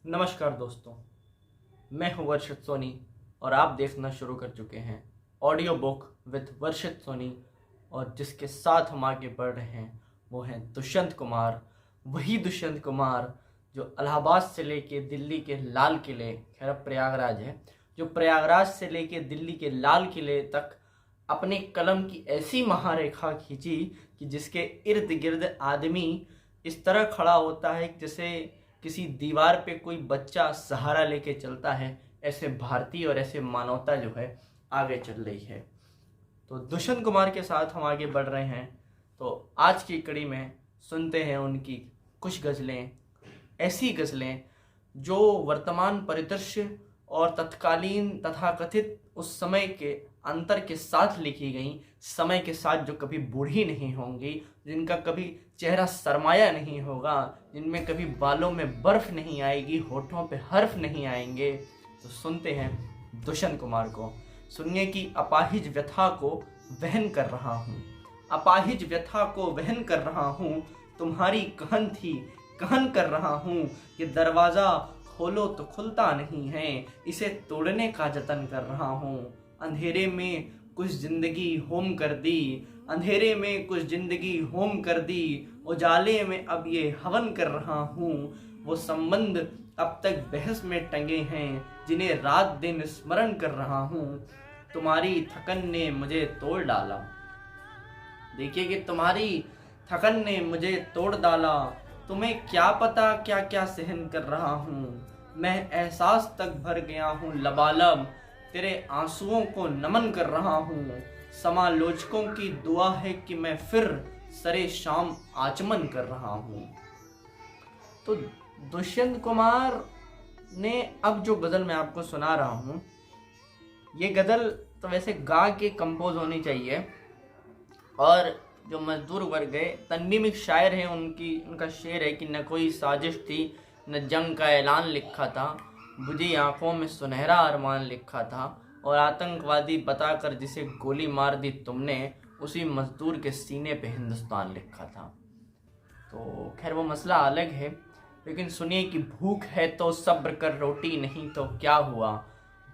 नमस्कार दोस्तों, मैं हूं वर्षित सोनी और आप देखना शुरू कर चुके हैं ऑडियो बुक विद वर्षित सोनी। और जिसके साथ हम आगे बढ़ रहे हैं वो हैं दुष्यंत कुमार। वही दुष्यंत कुमार जो इलाहाबाद से लेके दिल्ली के लाल किले, खैर अब प्रयागराज है, जो प्रयागराज से लेके दिल्ली के लाल किले तक अपने कलम की ऐसी महारेखा खींची कि जिसके इर्द गिर्द आदमी इस तरह खड़ा होता है जैसे किसी दीवार पे कोई बच्चा सहारा लेके चलता है। ऐसे भारतीय और ऐसे मानवता जो है आगे चल रही है। तो दुष्यंत कुमार के साथ हम आगे बढ़ रहे हैं। तो आज की कड़ी में सुनते हैं उनकी कुछ गज़लें, ऐसी गज़लें जो वर्तमान परिदृश्य और तत्कालीन तथाकथित उस समय के अंतर के साथ लिखी गई, समय के साथ जो कभी बूढ़ी नहीं होंगी, जिनका कभी चेहरा सरमाया नहीं होगा, जिनमें कभी बालों में बर्फ नहीं आएगी, होठों पे हर्फ नहीं आएंगे। तो सुनते हैं दुष्यंत कुमार को। सुनिए कि अपाहिज व्यथा को वहन कर रहा हूँ, अपाहिज व्यथा को वहन कर रहा हूँ, तुम्हारी कहन थी कहन कर रहा हूँ कि दरवाज़ा खोलो तो खुलता नहीं है, इसे तोड़ने का जतन कर रहा हूँ। अंधेरे में कुछ जिंदगी होम कर दी, अंधेरे में कुछ जिंदगी होम कर दी, उजाले में अब ये हवन कर रहा हूँ। वो संबंध अब तक बहस में टंगे हैं, जिन्हें रात दिन स्मरण कर रहा हूँ। तुम्हारी थकन ने मुझे तोड़ डाला, देखिए कि तुम्हारी थकन ने मुझे तोड़ डाला। तुम्हें क्या पता क्या क्या सहन कर रहा हूँ, मैं एहसास तक भर गया हूँ लबालब, तेरे आंसुओं को नमन कर रहा हूँ। समालोचकों की दुआ है कि मैं फिर सरे शाम आचमन कर रहा हूँ। तो दुष्यंत कुमार ने अब जो गज़ल मैं आपको सुना रहा हूँ, ये गज़ल तो वैसे गा के कंपोज होनी चाहिए। और जो मजदूर वर्ग है, तनवीम एक शायर है, उनका शेर है कि न कोई साजिश थी न जंग का ऐलान लिखा था, बुझी आंखों में सुनहरा अरमान लिखा था, और आतंकवादी बताकर जिसे गोली मार दी तुमने, उसी मजदूर के सीने पे हिंदुस्तान लिखा था। तो खैर वो मसला अलग है, लेकिन सुनिए कि भूख है तो सब्र कर रोटी नहीं तो क्या हुआ,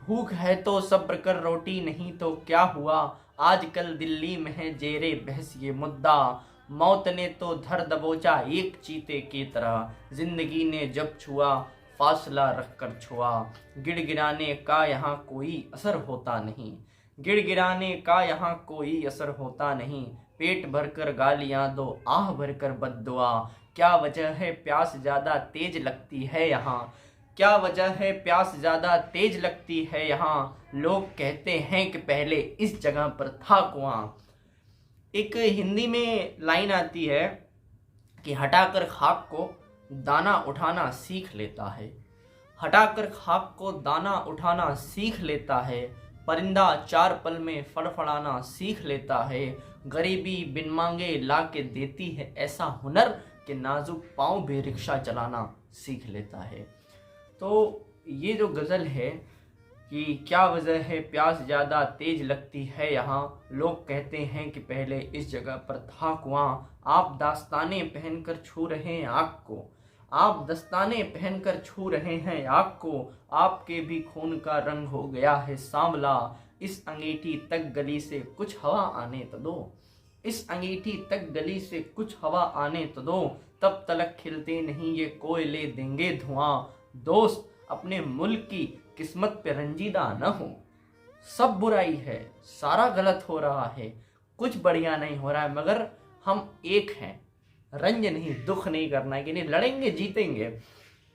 भूख है तो सब्र कर रोटी नहीं तो क्या हुआ, आजकल दिल्ली में है जेरे बहस ये मुद्दा, मौत ने तो धर दबोचा एक चीते की तरह, जिंदगी ने जब छुआ फासला रख कर छुआ, गिड़गिड़ाने का यहाँ कोई असर होता नहीं, गिड़गिड़ाने का यहाँ कोई असर होता नहीं, पेट भरकर गालियाँ दो आह भरकर बद्दुआ, क्या वजह है प्यास ज़्यादा तेज लगती है यहाँ, क्या वजह है प्यास ज़्यादा तेज लगती है यहाँ, लोग कहते हैं कि पहले इस जगह पर था कुआं। एक हिंदी में लाइन आती है कि हटाकर खाक को दाना उठाना सीख लेता है, हटाकर खाक को दाना उठाना सीख लेता है, परिंदा चार पल में फड़फड़ाना सीख लेता है, गरीबी बिन मांगे ला के देती है ऐसा हुनर कि नाजुक पाँव भी रिक्शा चलाना सीख लेता है। तो ये जो गज़ल है कि क्या वजह है प्यास ज़्यादा तेज लगती है यहाँ, लोग कहते हैं कि पहले इस जगह पर था कुआं, आप दास्ताने पहनकर छू रहे हैं आग को, आप दस्ताने पहनकर छू रहे हैं आग को, आपके भी खून का रंग हो गया है सांवला, इस अंगीठी तक गली से कुछ हवा आने तो दो, इस अंगीठी तक गली से कुछ हवा आने तो दो, तब तलक खिलते नहीं ये कोयले देंगे धुआं, दोस्त अपने मुल्क की किस्मत पे रंजीदा न हो, सब बुराई है सारा गलत हो रहा है, कुछ बढ़िया नहीं हो रहा है, मगर हम एक हैं, रंज नहीं दुख नहीं करना है, कि नहीं लड़ेंगे जीतेंगे।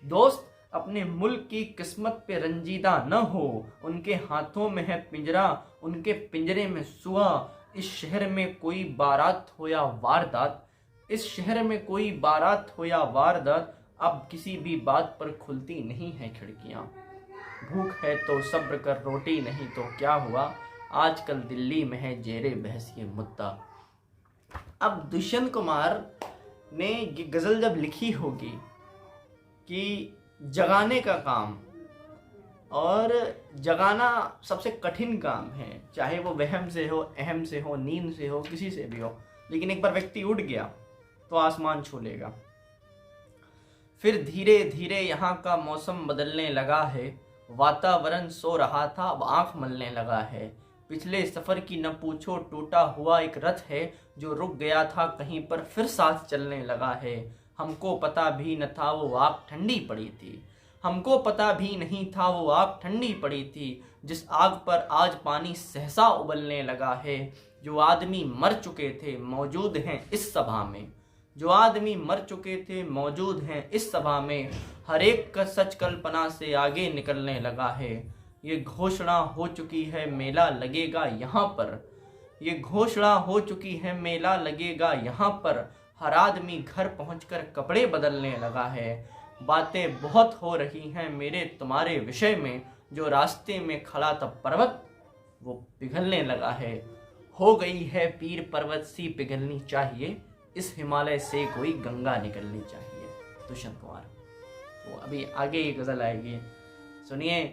दोस्त अपने मुल्क की किस्मत पे रंजीदा न हो, उनके हाथों में है पिंजरा उनके पिंजरे में सुआ, इस शहर में कोई बारात हो या वारदात, इस शहर में कोई बारात हो या वारदात, अब किसी भी बात पर खुलती नहीं है खिड़कियाँ, भूख है तो सब्र कर रोटी नहीं तो क्या हुआ, आजकल दिल्ली में है जेरे बहस ये मुद्दा। अब दुष्यंत कुमार ने ये गज़ल जब लिखी होगी कि जगाने का काम, और जगाना सबसे कठिन काम है, चाहे वो वहम से हो, अहम से हो, नींद से हो, किसी से भी हो, लेकिन एक बार व्यक्ति उठ गया तो आसमान छू लेगा। फिर धीरे धीरे यहाँ का मौसम बदलने लगा है, वातावरण सो रहा था अब आंख मलने लगा है। पिछले सफर की न पूछो, टूटा हुआ एक रथ है जो रुक गया था कहीं पर फिर साथ चलने लगा है। हमको पता भी न था वो आग ठंडी पड़ी थी, हमको पता भी नहीं था वो आग ठंडी पड़ी थी, जिस आग पर आज पानी सहसा उबलने लगा है। जो आदमी मर चुके थे मौजूद हैं इस सभा में, जो आदमी मर चुके थे मौजूद हैं इस सभा में, हर एक का सच कल्पना से आगे निकलने लगा है। ये घोषणा हो चुकी है मेला लगेगा यहाँ पर, ये घोषणा हो चुकी है मेला लगेगा यहाँ पर, हर आदमी घर पहुंचकर कपड़े बदलने लगा है। बातें बहुत हो रही हैं मेरे तुम्हारे विषय में, जो रास्ते में खड़ा था पर्वत वो पिघलने लगा है। हो गई है पीर पर्वत सी पिघलनी चाहिए, इस हिमालय से कोई गंगा निकलनी चाहिए। दुष्यंत कुमार। तो अभी आगे ये गजल आएगी, सुनिए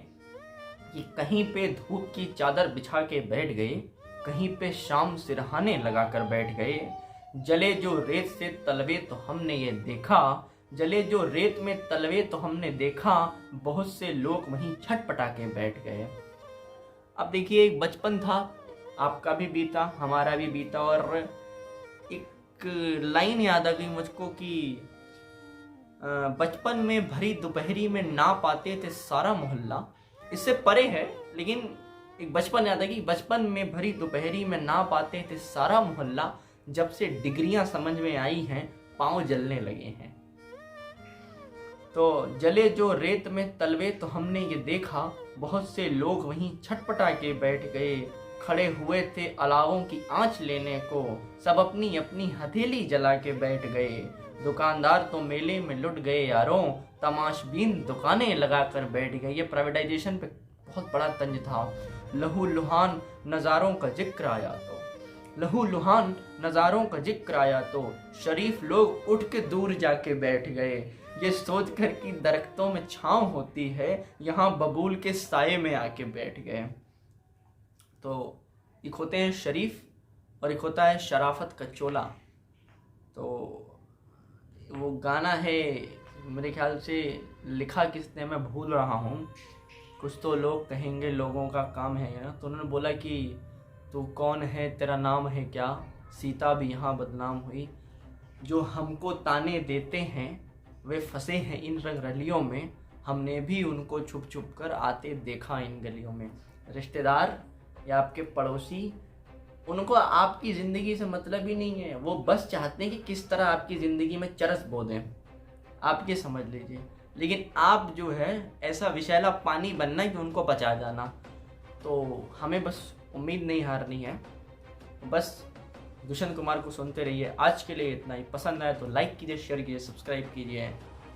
कि कहीं पे धूप की चादर बिछा के बैठ गए, कहीं पे शाम सिरहाने लगाकर बैठ गए। जले जो रेत से तलवे तो हमने ये देखा, जले जो रेत में तलवे तो हमने देखा, बहुत से लोग वहीं छटपटा के बैठ गए। अब देखिए एक बचपन था, आपका भी बीता हमारा भी बीता, और एक लाइन याद आ गई मुझको कि बचपन में भरी दोपहरी में ना पाते थे सारा मोहल्ला। इससे परे है लेकिन एक बचपन याद आ गई, बचपन में भरी दोपहरी में ना पाते थे सारा मोहल्ला, जब से डिग्रियां समझ में आई हैं पांव जलने लगे हैं। तो जले जो रेत में तलवे तो हमने ये देखा, बहुत से लोग वहीं छटपटा के बैठ गए। खड़े हुए थे अलावों की आंच लेने को, सब अपनी अपनी हथेली जला के बैठ गए। दुकानदार तो मेले में लुट गए यारों, तमाशबीन दुकानें लगाकर बैठ गए। ये प्राइवेटाइजेशन पे बहुत बड़ा तंज था। लहू लुहान नज़ारों का जिक्र आया तो, लहू लुहान नज़ारों का जिक्र आया तो, शरीफ लोग उठ के दूर जाके बैठ गए। ये सोच कर कि दरख्तों में छांव होती है, यहाँ बबूल के साये में आके बैठ गए। तो एक होते हैं शरीफ और एक होता है शराफत का चोला। तो वो गाना है मेरे ख्याल से लिखा किसने मैं भूल रहा हूँ, कुछ तो लोग कहेंगे लोगों का काम है ना। तो उन्होंने बोला कि तू कौन है तेरा नाम है क्या, सीता भी यहाँ बदनाम हुई। जो हमको ताने देते हैं वे फंसे हैं इन रंगरलियों में, हमने भी उनको छुप छुप कर आते देखा इन गलियों में। रिश्तेदार या आपके पड़ोसी, उनको आपकी ज़िंदगी से मतलब ही नहीं है, वो बस चाहते हैं कि किस तरह आपकी ज़िंदगी में चरस बो दें, आप ये समझ लीजिए। लेकिन आप जो है ऐसा विषैला पानी बनना कि उनको बचा जाना। तो हमें बस उम्मीद नहीं हारनी है, बस दुष्यंत कुमार को सुनते रहिए। आज के लिए इतना ही, पसंद आए तो लाइक कीजिए, शेयर कीजिए, सब्सक्राइब कीजिए।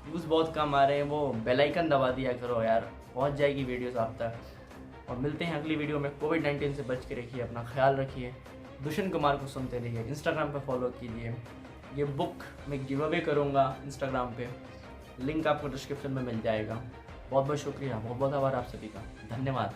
व्यूज़ बहुत कम आ रहे हैं, वो बेल आइकन दबा दिया करो यार, पहुंच जाएगी वीडियोस आप तक। और मिलते हैं अगली वीडियो में। कोविड-19 से बच के रखिए, अपना ख्याल रखिए। दुष्यंत कुमार को सुनते रहिए, इंस्टाग्राम पे फॉलो कीजिए। ये बुक मैं गिव अवे करूँगा इंस्टाग्राम पे, लिंक आपको डिस्क्रिप्शन में मिल जाएगा। बहुत बहुत शुक्रिया, बहुत बहुत आभार आप सभी का, धन्यवाद।